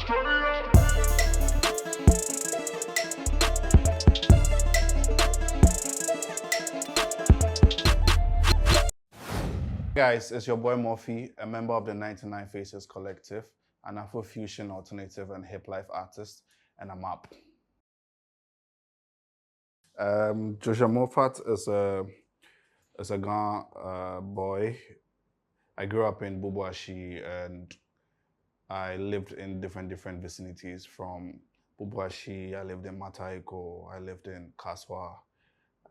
Guys, it's your boy Moffy, a member of the 99 Faces Collective, an Afro-fusion alternative and hip life artist, and I'm up. JOO Moffat is a Ghana boy. I grew up in Bubuashi and I lived in different vicinities. From Bubuashi, I lived in Mataiko, I lived in Kaswa.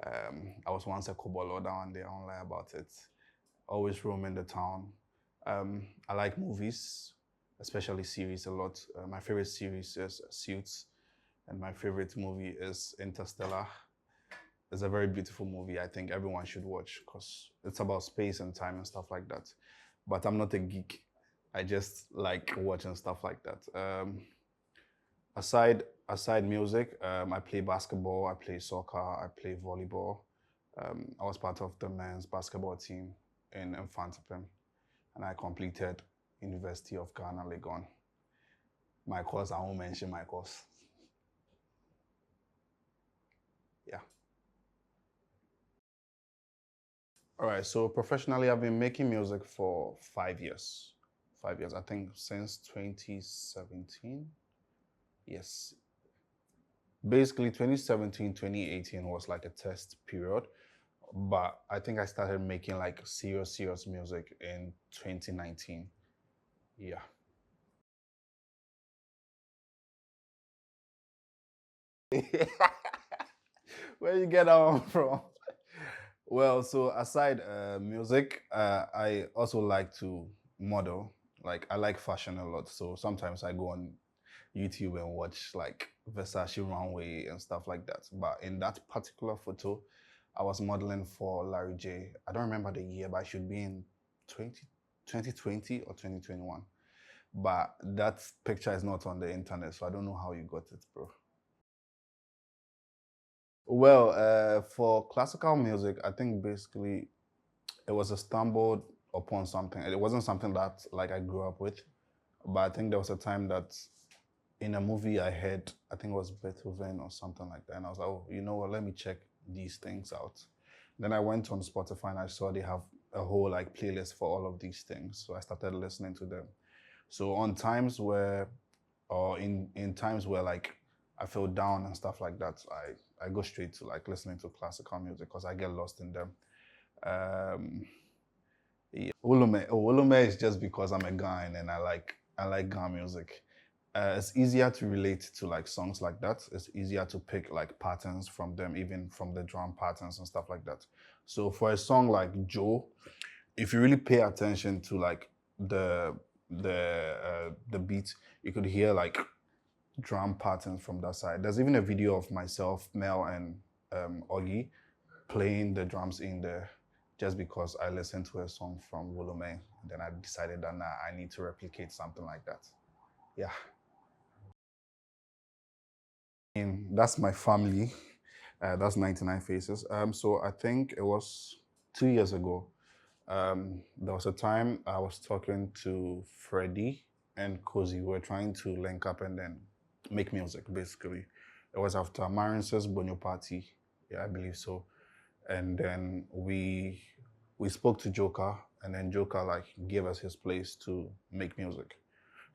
I was once a Kobolo down there, I don't lie about it. Always roaming the town. I like movies, especially series a lot. My favorite series is Suits, and my favorite movie is Interstellar. It's a very beautiful movie. I think everyone should watch because it's about space and time and stuff like that. But I'm not a geek. I just like watching stuff like that. Aside music, I play basketball, I play soccer, I play volleyball. I was part of the men's basketball team in Infantipim, and I completed University of Ghana, Legon. My course, I won't mention my course. Yeah. All right, so professionally, I've been making music for 5 years. 5 years, I think since 2017. Yes. Basically, 2017, 2018 was like a test period. But I think I started making like serious music in 2019. Yeah. Where you get that one from? Well, so aside music, I also like to model. Like I like fashion a lot. So sometimes I go on YouTube and watch like Versace runway and stuff like that. But in that particular photo, I was modeling for Larry J. I don't remember the year, but I should be in 2020 or 2021. But that picture is not on the internet, so I don't know how you got it, bro. Well, for classical music, I think basically it was a stumbled upon something. It wasn't something that like I grew up with, but I think there was a time that in a movie I heard, I think it was Beethoven or something like that, and I was like, oh, you know what? Let me check these things out. Then I went on Spotify and I saw they have a whole like playlist for all of these things, so I started listening to them. So on times where, or in times where like I feel down and stuff like that, I go straight to like listening to classical music because I get lost in them. Yeah. Wulomei is just because I'm a Ghanaian and I like Ghana music. It's easier to relate to like songs like that. It's easier to pick like patterns from them, even from the drum patterns and stuff like that. So for a song like JOO, if you really pay attention to like the beat, you could hear like drum patterns from that side. There's even a video of myself, Mel, and Oggy playing the drums in there just because I listened to a song from Wulomei. Then I decided that nah, I need to replicate something like that. Yeah. And that's my family. That's 99 Faces. So I think it was 2 years ago. There was a time I was talking to Freddie and Cozy. We were trying to link up and then make music, basically. It was after Marince's Bonyo party. Yeah, I believe so. And then we spoke to Joker, and then Joker like gave us his place to make music.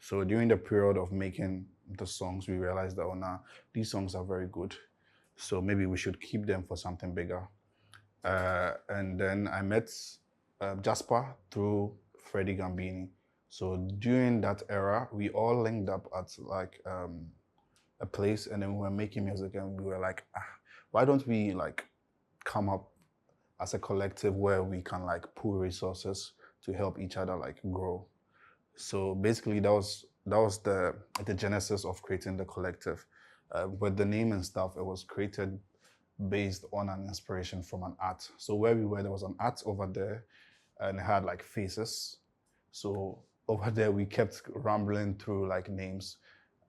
So during the period of making the songs, we realized that, oh, nah, these songs are very good. So maybe we should keep them for something bigger. And then I met Jasper through Freddie Gambini. So during that era, we all linked up at like a place, and then we were making music, and we were like, why don't we like come up as a collective where we can like pool resources to help each other like grow. So basically, that was the genesis of creating the collective. But the name and stuff, it was created based on an inspiration from an art. So where we were, there was an art over there, and it had like faces. So over there, we kept rambling through like names.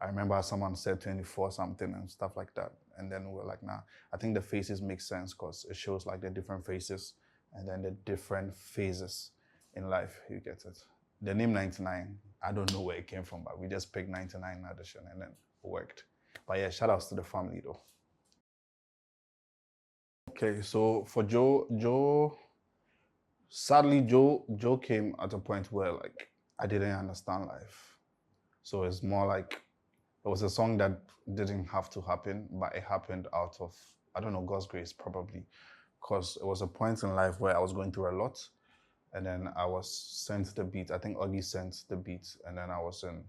I remember someone said 24 something and stuff like that. And then we were like, nah, I think the faces make sense because it shows like the different faces and then the different phases in life. You get it. The name 99, I don't know where it came from, but we just picked 99 Addition and then it worked. But yeah, shout outs to the family though. Okay, so for Joe, sadly, Joe came at a point where like I didn't understand life. So it's more like it was a song that didn't have to happen, but it happened out of, I don't know, God's grace probably. Because it was a point in life where I was going through a lot. And then I was sent the beat. I think Augie sent the beat. And then I was in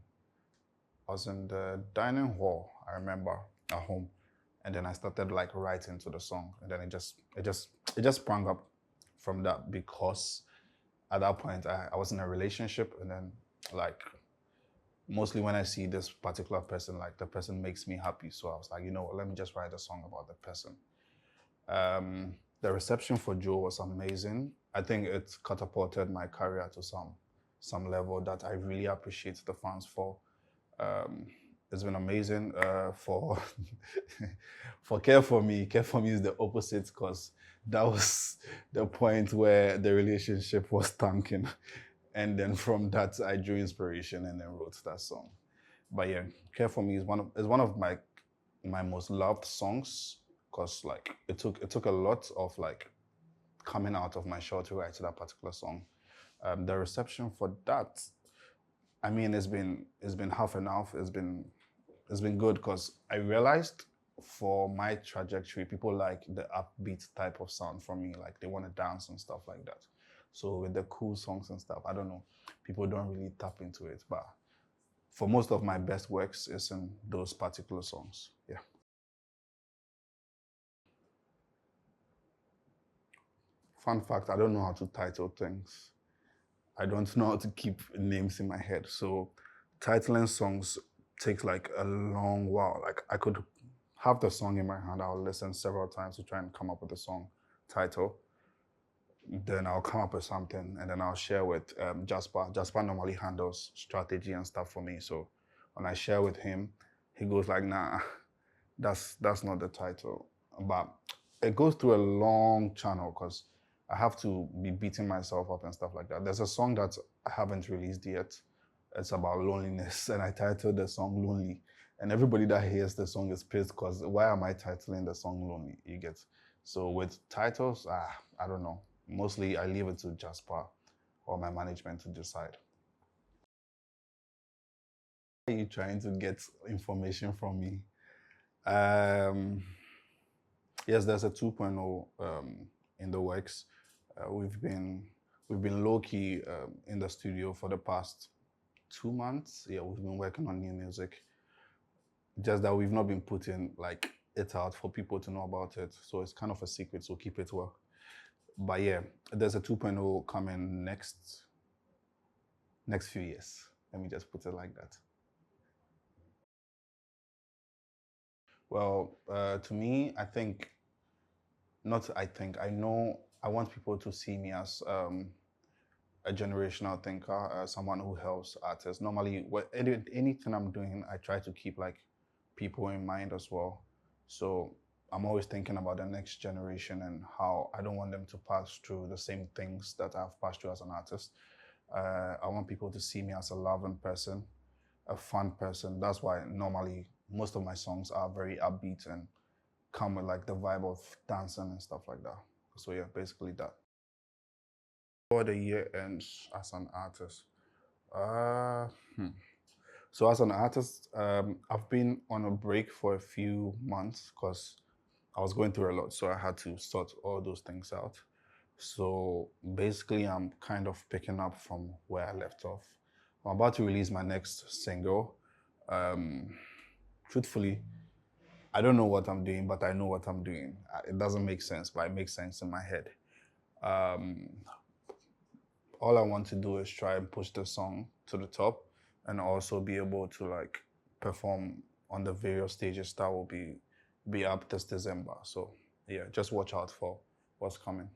the dining hall, I remember, at home. And then I started like writing to the song. And then it just sprang up from that, because at that point I was in a relationship, and then like mostly when I see this particular person, like the person makes me happy. So I was like, you know what, let me just write a song about the person. The reception for JOO was amazing. I think it catapulted my career to some level that I really appreciate the fans for. It's been amazing for for Care For Me. Care For Me is the opposite, because that was the point where the relationship was tanking. And then from that, I drew inspiration and then wrote that song. But yeah, Care For Me is one of my most loved songs, because like it took a lot of like coming out of my shell to write that particular song. The reception for that, I mean, it's been half and half. It's been good, because I realized for my trajectory, people like the upbeat type of sound from me. Like they want to dance and stuff like that. So with the cool songs and stuff, I don't know, people don't really tap into it. But for most of my best works, it's in those particular songs. Yeah. Fun fact, I don't know how to title things. I don't know how to keep names in my head. So titling songs takes like a long while. Like I could have the song in my hand, I'll listen several times to try and come up with a song title. Then I'll come up with something, and then I'll share with Jasper. Jasper normally handles strategy and stuff for me. So when I share with him, he goes like, nah, that's not the title. But it goes through a long channel, because I have to be beating myself up and stuff like that. There's a song that I haven't released yet. It's about loneliness, and I titled the song Lonely. And everybody that hears the song is pissed, because why am I titling the song Lonely? You get? So with titles, I don't know. Mostly I leave it to Jasper or my management to decide. Are you trying to get information from me? Yes, there's a 2.0 in the works. We've been low-key in the studio for the past 2 months. Yeah, we've been working on new music. Just that we've not been putting like it out for people to know about it. So it's kind of a secret, so keep it well. But yeah, there's a 2.0 coming next few years. Let me just put it like that. Well, to me, I know I want people to see me as a generational thinker, someone who helps artists. Normally, anything I'm doing, I try to keep like people in mind as well. So I'm always thinking about the next generation and how I don't want them to pass through the same things that I've passed through as an artist. I want people to see me as a loving person, a fun person. That's why normally most of my songs are very upbeat and come with like the vibe of dancing and stuff like that. So yeah, basically that. Before the year ends as an artist. So as an artist, I've been on a break for a few months because I was going through a lot, so I had to sort all those things out. So basically, I'm kind of picking up from where I left off. I'm about to release my next single. Truthfully, I don't know what I'm doing, but I know what I'm doing. It doesn't make sense, but it makes sense in my head. All I want to do is try and push the song to the top and also be able to like perform on the various stages that will be up this December. So yeah, just watch out for what's coming.